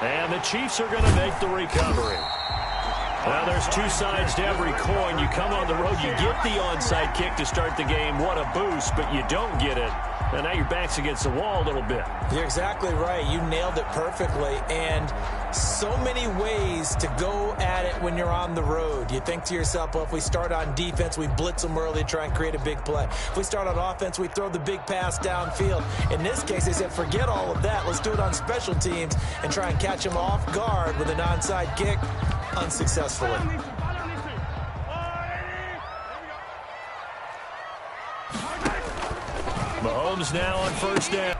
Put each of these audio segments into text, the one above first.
And the Chiefs are going to make the recovery. Now, there's two sides to every coin. You come on the road, you get the onside kick to start the game. What a boost, but you don't get it. And now your back's against the wall a little bit. You're exactly right. You nailed it perfectly. And so many ways to go at it when you're on the road. You think to yourself, well, if we start on defense, we blitz them early, try and create a big play. If we start on offense, we throw the big pass downfield. In this case, they said, forget all of that. Let's do it on special teams and try and catch them off guard with an onside kick unsuccessfully. Mahomes now on first down.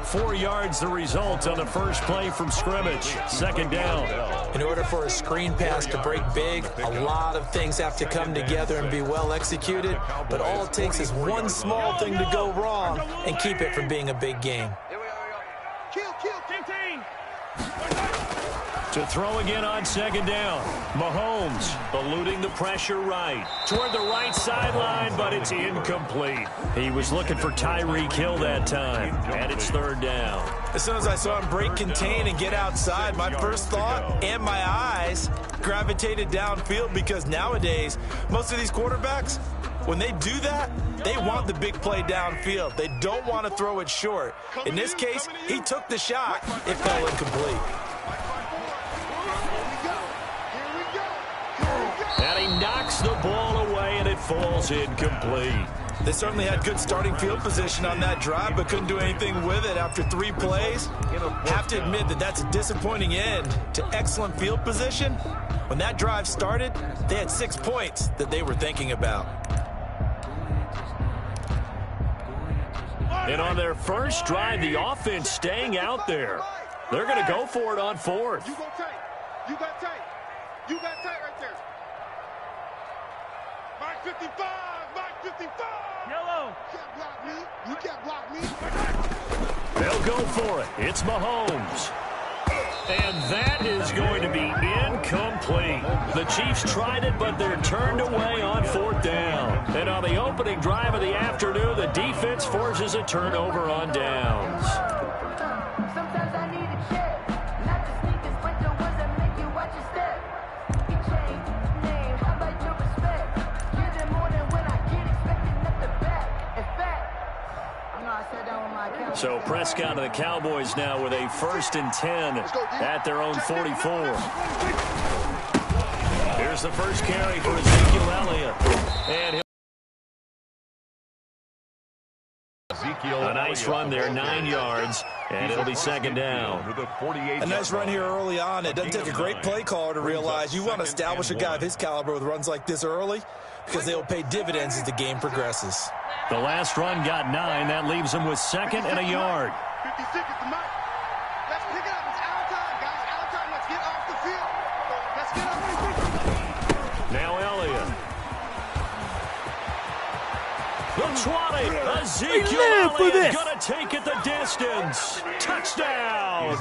4 yards the result on the first play from scrimmage. Second down. In order for a screen pass to break big, a lot of things have to come together and be well executed. But all it takes is one small thing to go wrong and keep it from being a big game. To throw again on second down. Mahomes eluding the pressure right. Toward the right sideline, but it's incomplete. He was looking for Tyreek Hill that time, and it's third down. As soon as I saw him break contain and get outside, my first thought and my eyes gravitated downfield, because nowadays, most of these quarterbacks, when they do that, they want the big play downfield. They don't want to throw it short. In this case, he took the shot. It fell incomplete. And he knocks the ball away, and it falls incomplete. They certainly had good starting field position on that drive, but couldn't do anything with it after 3 plays. Have to admit that that's a disappointing end to excellent field position. When that drive started, they had 6 points that they were thinking about. And on their first drive, the offense staying out there. They're going to go for it on fourth. You got tight. You got tight. You got tight right there. Mark 55. Mark 55. Yellow. You can't block me. You can't block me. They'll go for it. It's Mahomes. And that is going to be incomplete. The Chiefs tried it, but they're turned away on fourth down. And on the opening drive of the afternoon, the defense forces a turnover on downs. Sometimes I need a check, not the sneakers, but the ones that make you watch your step. You change name, how about your respect? Give them more than when I get expecting at the back. In fact, you know I sat down with my account. So Prescott and the Cowboys now with a 1st and 10 at their own 44. Here's the first carry for Ezekiel Elliott. And a nice run there, 9 yards, and it'll be second down. A nice run here early on. It doesn't take a great play caller to realize you want to establish a guy of his caliber with runs like this early, because they will pay dividends as the game progresses. The last run got 9. That leaves him with 2nd and a yard. 56 is the mark. Let's pick it up. It's our time, guys. Our time. Let's get off the field. Let's get off the field. Now Elliott. The 20. Ezekiel Elliott going to take it the distance. Touchdown.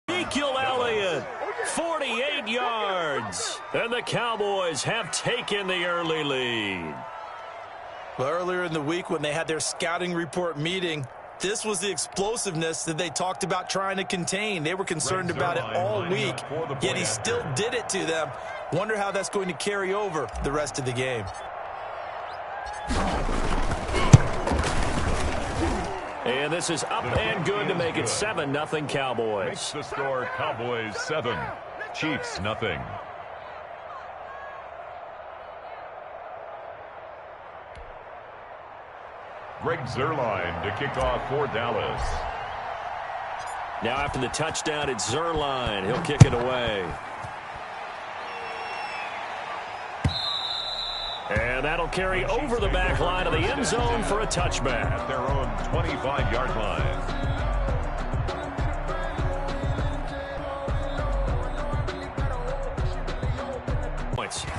Ezekiel Elliott, 48 yards. And the Cowboys have taken the early lead. Well, earlier in the week when they had their scouting report meeting, this was the explosiveness that they talked about trying to contain. They were concerned about it all week, yet he still did it to them. Wonder how that's going to carry over the rest of the game. And this is up and good to make it 7-0 Cowboys. Makes the score Cowboys 7, Chiefs 0. Greg Zuerlein to kick off for Dallas. Now after the touchdown, it's Zuerlein. He'll kick it away. And that'll carry over the back line of the end zone for a touchback. At their own 25-yard line.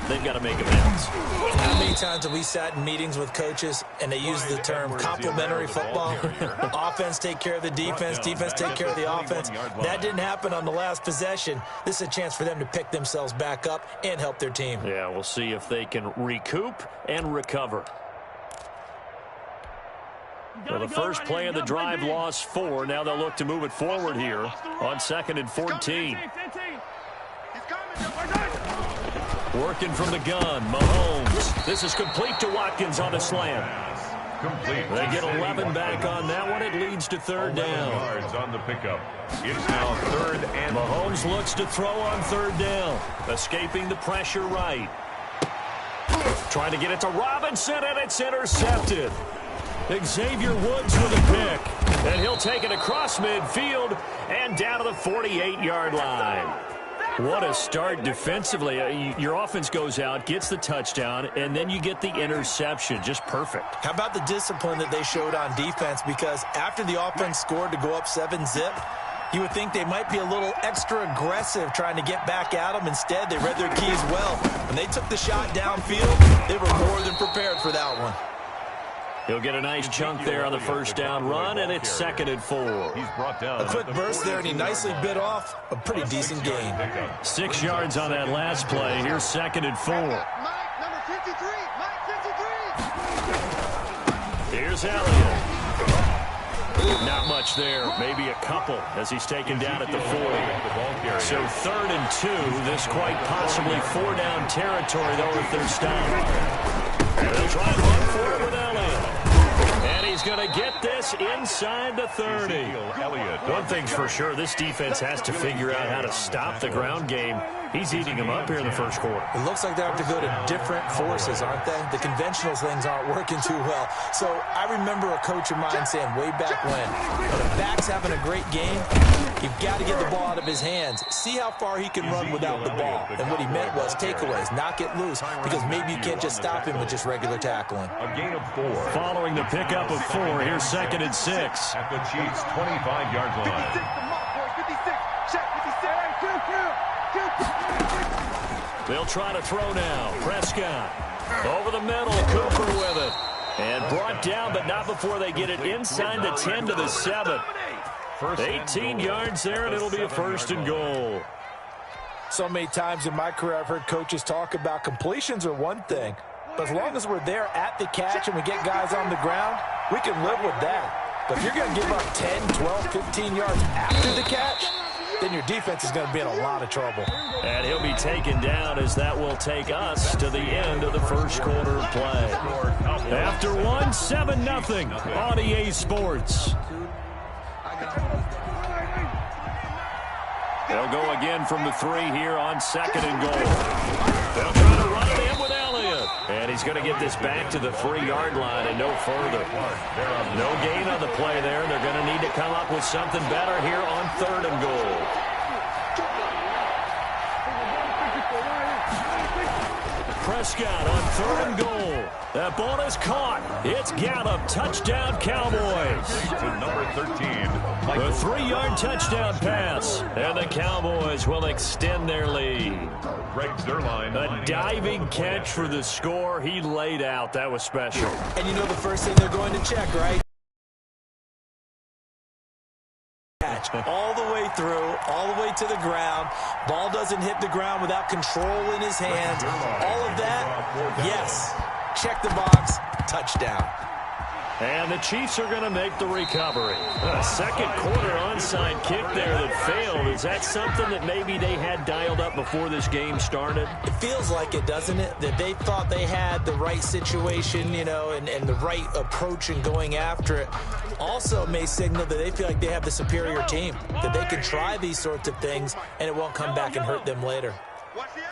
They've got to make amends. How many times have we sat in meetings with coaches and they use the term complementary football? Offense take care of the defense, defense take care of the offense. That didn't happen on the last possession. This is a chance for them to pick themselves back up and help their team. Yeah, we'll see if they can recoup and recover. Well, the first play of the drive lost 4. Now they'll look to move it forward here on 2nd and 14. Working from the gun, Mahomes. This is complete to Watkins on a slant. Complete. They get 11 back on that one. It leads to 3rd down. Yards on the pickup. It's now 3rd and... Mahomes looks to throw on 3rd down. Escaping the pressure right. Trying to get it to Robinson, and it's intercepted. Xavier Woods with a pick. And he'll take it across midfield and down to the 48-yard line. What a start defensively. Your offense goes out, gets the touchdown, and then you get the interception. Just perfect. How about the discipline that they showed on defense? Because after the offense scored to go up 7-zip, you would think they might be a little extra aggressive trying to get back at them. Instead, they read their keys well. When they took the shot downfield, they were more than prepared for that one. He'll get a nice chunk there on the 1st down run, and it's 2nd and 4. He's brought down A quick burst there, and he nicely bit off a pretty decent gain. 6 yards on that last play. Here's 2nd and 4. Mike, number 53. Mike, 53. Here's Elliott. Not much there. Maybe a couple as he's taken down at the 40. So 3rd and 2. This quite possibly 4-down territory, though, if they're stopped. They'll try and run for it with Elliott. And he's going to get this inside the 30. One thing's for sure, this defense has to figure out how to stop the ground game. He's eating them up here in the 1st quarter. It looks like they have to go to different forces, aren't they? The conventional things aren't working too well. So I remember a coach of mine saying way back when a back's having a great game, you've got to get the ball out of his hands. See how far he can run without the ball. And what he meant was takeaways, knock it loose, because maybe you can't just stop him with just regular tackling. A gain of 4. Following the pickup of 4, here's 2nd and 6. At the Chiefs' 25-yard 56 line. to Mark, boys. 56. Check 56. They'll try to throw now. Prescott over the middle. Cooper with it. And brought down, but not before they get it inside the 10 to the 7. 18 yards there, and it'll be a 1st and goal. So many times in my career I've heard coaches talk about completions are one thing, but as long as we're there at the catch and we get guys on the ground, we can live with that. But if you're going to give up 10, 12, 15 yards after the catch, then your defense is going to be in a lot of trouble. And he'll be taken down as that will take us to the end of the 1st quarter of play. After 1, 7-0 on EA Sports. They'll go again from the 3 here on 2nd and goal. They'll try to run it in with Elliott. And he's going to get this back to the 3-yard line and no further. No gain on the play there. They're going to need to come up with something better here on 3rd and goal. Prescott on 3rd and goal. That ball is caught. It's Gallup. Touchdown, Cowboys. To number 13. The 3-yard touchdown pass. And the Cowboys will extend their lead. Greg Zerline. A diving catch for the score. He laid out. That was special. And you know the first thing they're going to check, right? All the way through, all the way to the ground. Ball doesn't hit the ground without control in his hands. All of that, yes. Check the box, touchdown. And the Chiefs are going to make the recovery. A 2nd quarter onside kick there that failed. Is that something that maybe they had dialed up before this game started? It feels like it, doesn't it? That they thought they had the right situation, you know, and the right approach in going after it. Also may signal that they feel like they have the superior team, that they can try these sorts of things and it won't come back and hurt them later. Watch the edge.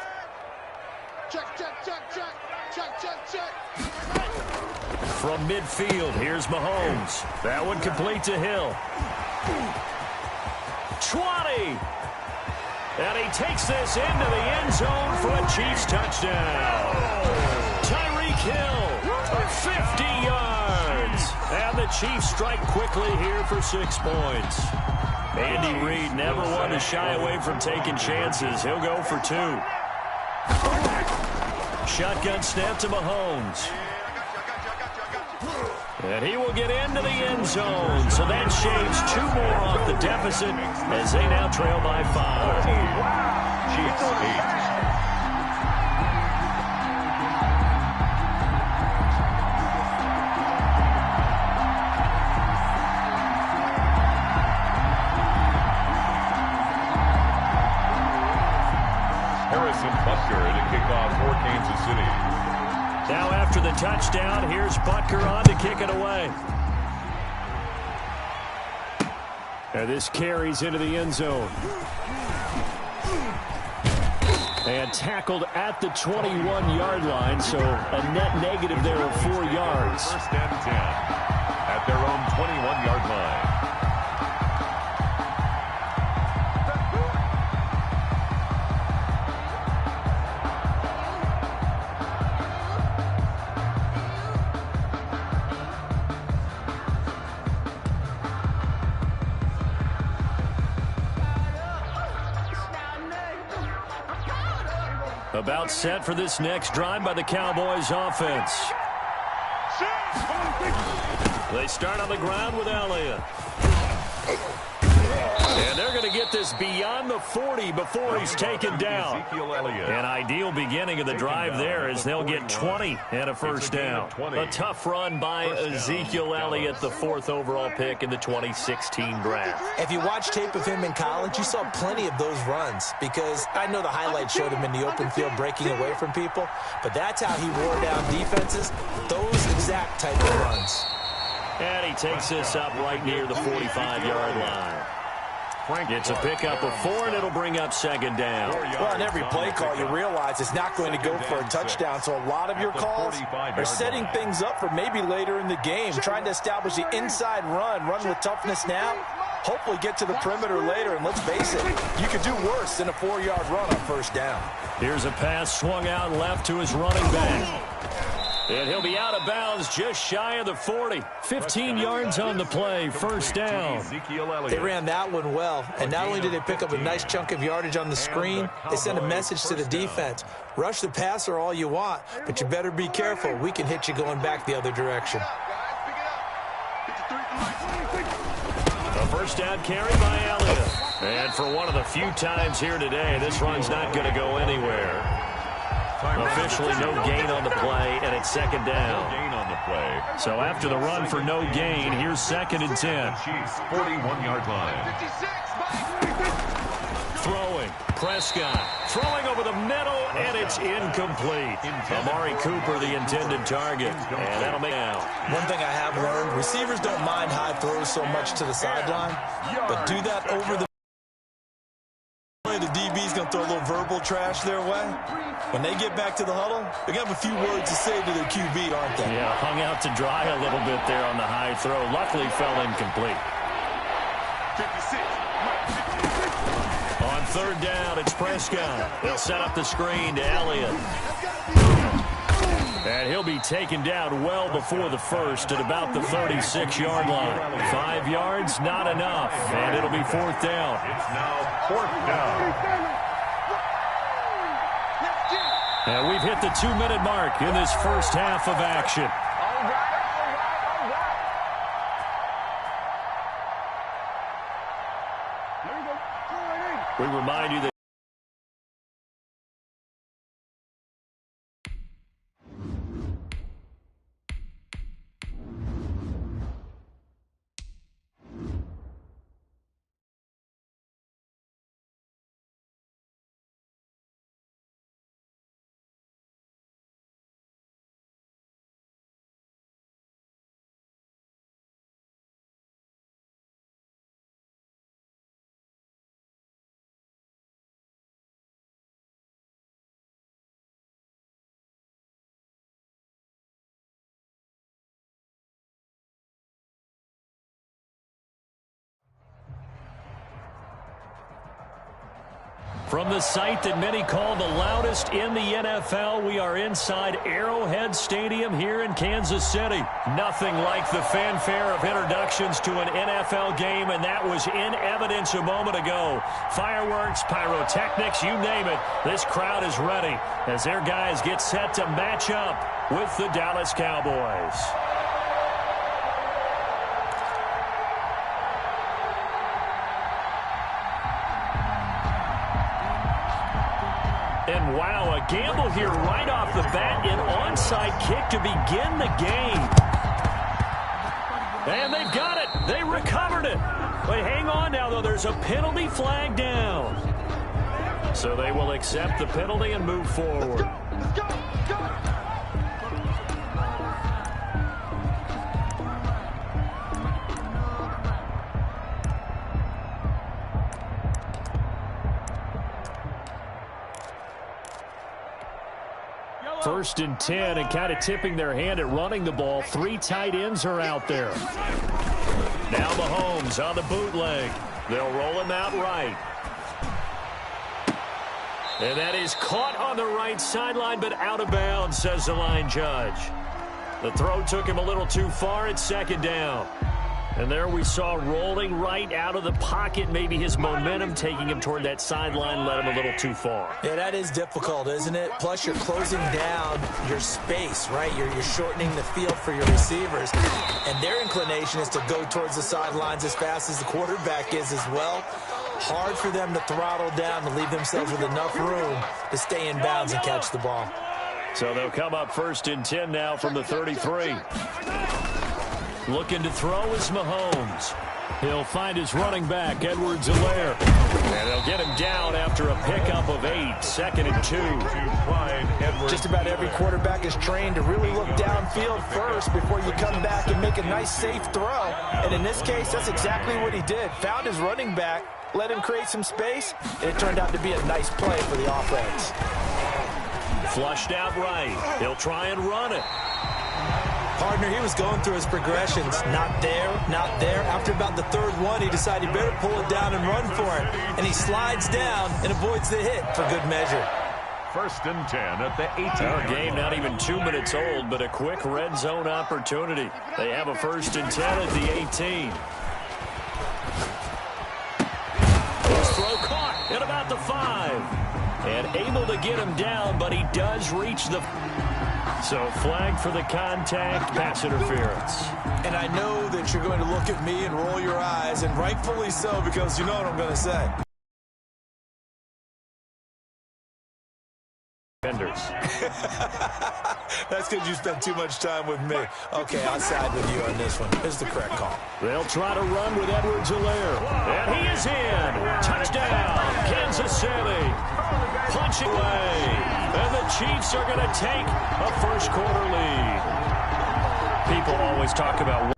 Check, check, check, check. Check, check, check. From midfield, here's Mahomes. That one complete to Hill. 20. And he takes this into the end zone for a Chiefs touchdown. Tyreek Hill, 50 yards. And the Chiefs strike quickly here for 6 points. Andy Reid never one to shy away from taking chances. He'll go for 2. Shotgun snap to Mahomes. And he will get into the end zone. So that shaves 2 more off the deficit as they now trail by 5. Chiefs 8. Kansas City. Now after the touchdown, here's Butker on to kick it away. And this carries into the end zone. And tackled at the 21-yard line, so a net negative there of 4 yards. First and 10 at their own 21-yard line. About set for this next drive by the Cowboys offense. They start on the ground with Elliott. And they're going to get this beyond the 40 before he's taken down. An ideal beginning of the drive there as they'll get 20 and a first down. A tough run by Ezekiel Elliott, the 4th overall pick in the 2016 draft. If you watch tape of him in college, you saw plenty of those runs because I know the highlights showed him in the open field breaking away from people, but that's how he wore down defenses, those exact type of runs. And he takes this up right near the 45-yard line. It's a pickup of 4, and it'll bring up second down. Well, on every play call, you realize it's not going to go for a touchdown, so a lot of your calls are setting things up for maybe later in the game, trying to establish the inside run with toughness now, hopefully get to the perimeter later, and let's face it, you could do worse than a 4-yard run on first down. Here's a pass swung out left to his running back. And he'll be out of bounds just shy of the 40. 15 yards on the play, first down. They ran that one well, and not only did they pick up a nice chunk of yardage on the screen, they sent a message to the defense. Rush the passer all you want, but you better be careful. We can hit you going back the other direction. A first down carry by Elliott. And for one of the few times here today, this run's not going to go anywhere. Officially no gain on the play, and it's second down. No gain on the play. So after the run for no gain, here's second and 10. Chiefs 41-yard line. Throwing, Prescott, throwing over the middle, and it's incomplete. Amari Cooper, the intended target, and that'll make out. One thing I have learned, receivers don't mind high throws so much to the sideline, but do that over the DB's going to throw a little verbal trash their way. When they get back to the huddle, they're going to have a few words to say to their QB, aren't they? Yeah, hung out to dry a little bit there on the high throw. Luckily fell incomplete. 56. On third down, it's Prescott. They'll set up the screen to Elliott. And he'll be taken down well before the first at about the 36-yard line. 5 yards, not enough, and it'll be fourth down. It's now fourth down. And we've hit the 2-minute mark in this first half of action. We remind you that from the site that many call the loudest in the NFL, we are inside Arrowhead Stadium here in Kansas City. Nothing like the fanfare of introductions to an NFL game, and that was in evidence a moment ago. Fireworks, pyrotechnics, you name it. This crowd is ready as their guys get set to match up with the Dallas Cowboys. And wow, a gamble here right off the bat, an onside kick to begin the game. And they've got it. They recovered it. But hang on now, though. There's a penalty flag down. So they will accept the penalty and move forward. Let's go. Let's go. First and 10, and kind of tipping their hand at running the ball. 3 tight ends are out there. Now Mahomes on the bootleg. They'll roll him out right. And that is caught on the right sideline, but out of bounds, says the line judge. The throw took him a little too far at second down. And there we saw rolling right out of the pocket. Maybe his momentum taking him toward that sideline led him a little too far. Yeah, that is difficult, isn't it? Plus, you're closing down your space, right? You're shortening the field for your receivers. And their inclination is to go towards the sidelines as fast as the quarterback is as well. Hard for them to throttle down to leave themselves with enough room to stay in bounds and catch the ball. So they'll come up first and 10 now from the 33. Looking to throw is Mahomes. He'll find his running back, Edwards-Helaire. And they'll get him down after a pickup of 8, 2nd and 2. Just about every quarterback is trained to really look downfield first before you come back and make a nice, safe throw. And in this case, that's exactly what he did. Found his running back, let him create some space, and it turned out to be a nice play for the offense. Flushed out right. He'll try and run it. Partner, he was going through his progressions. Not there, not there. After about the third one, he decided he better pull it down and run for it. And he slides down and avoids the hit for good measure. First and 10 at the 18. Our game not even 2 minutes old, but a quick red zone opportunity. They have a first and 10 at the 18. His throw caught at about the 5. And able to get him down, but he does reach the... So flag for the contact, pass interference. And I know that you're going to look at me and roll your eyes, and rightfully so, because you know what I'm going to say. That's because you spent too much time with me. Okay, I'll side with you on this one. This is the correct call. They'll try to run with Edwards-Helaire. And he is in. Touchdown, Kansas City. Punching away. And the Chiefs are going to take a first quarter lead. People always talk about...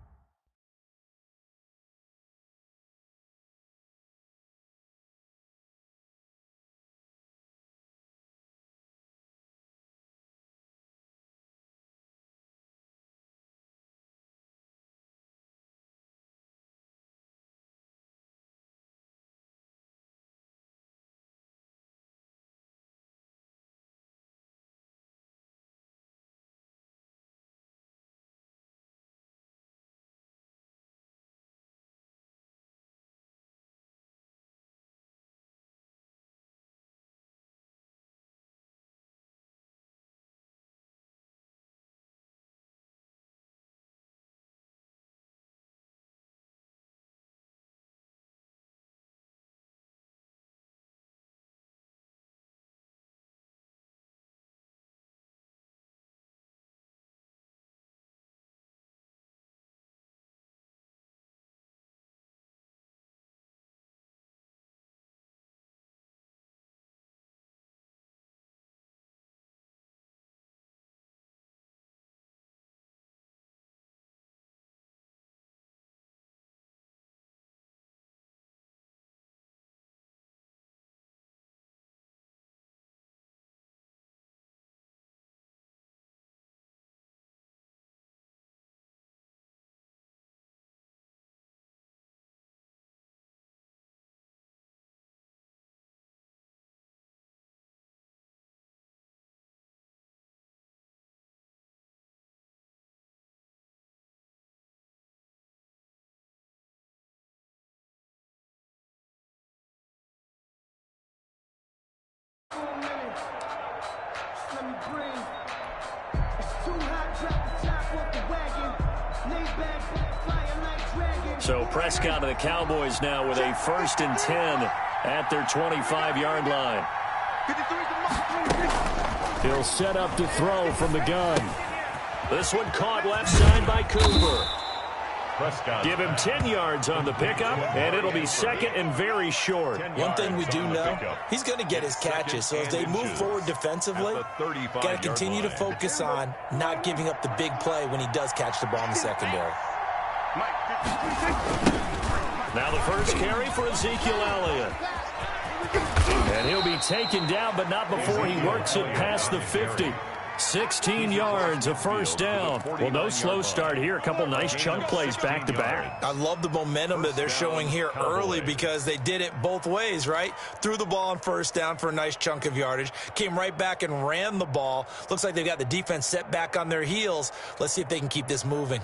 So Prescott and the Cowboys now with a first and 10 at their 25-yard line. He'll set up to throw from the gun. This one caught left side by Cooper. Prescott. Give him 10 yards on the pickup, and it'll be second and very short. One thing we do know, he's going to get his catches. So as they move forward defensively, got to continue to focus on not giving up the big play when he does catch the ball in the secondary. Now the first carry for Ezekiel Elliott. And he'll be taken down, but not before he works it past the 50. 16 yards, a first down. Well, no slow start here. A couple nice chunk plays back-to-back. I love the momentum that they're showing here early because they did it both ways, right? Threw the ball on first down for a nice chunk of yardage. Came right back and ran the ball. Looks like they've got the defense set back on their heels. Let's see if they can keep this moving.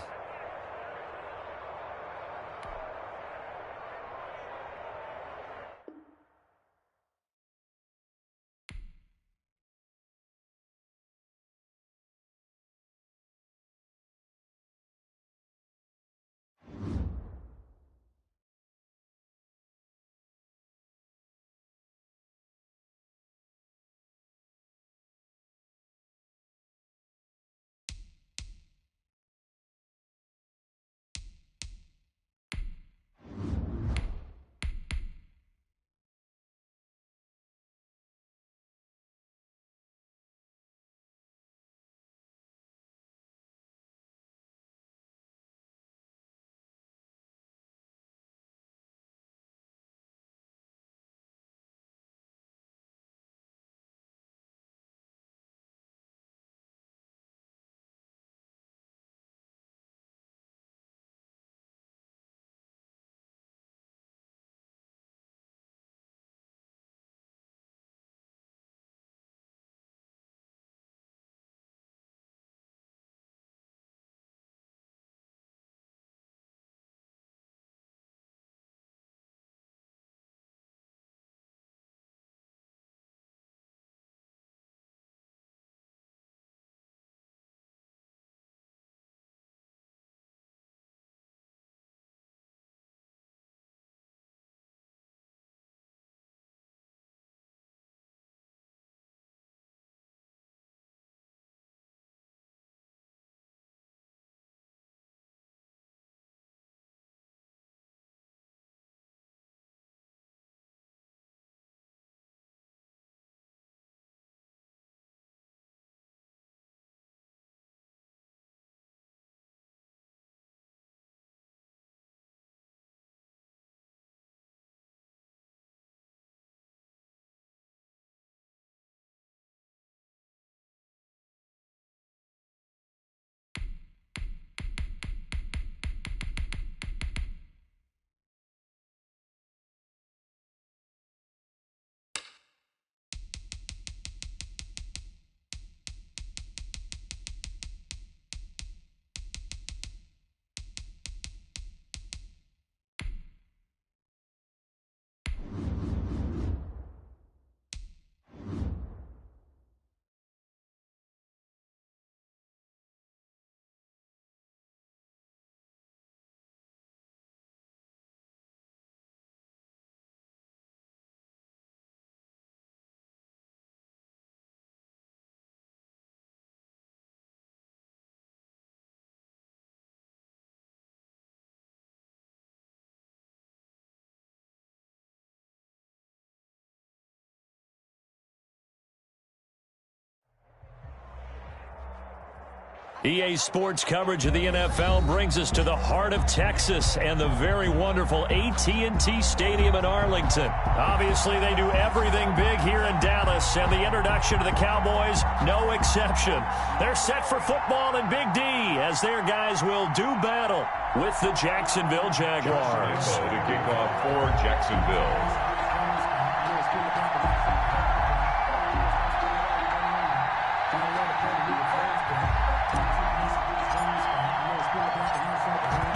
EA Sports coverage of the NFL brings us to the heart of Texas and the very wonderful AT&T Stadium in Arlington. Obviously, they do everything big here in Dallas, and the introduction to the Cowboys, no exception. They're set for football in Big D as their guys will do battle with the Jacksonville Jaguars. To kick off for Jacksonville.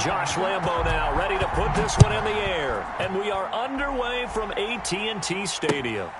Josh Lambo now ready to put this one in the air. And we are underway from AT&T Stadium.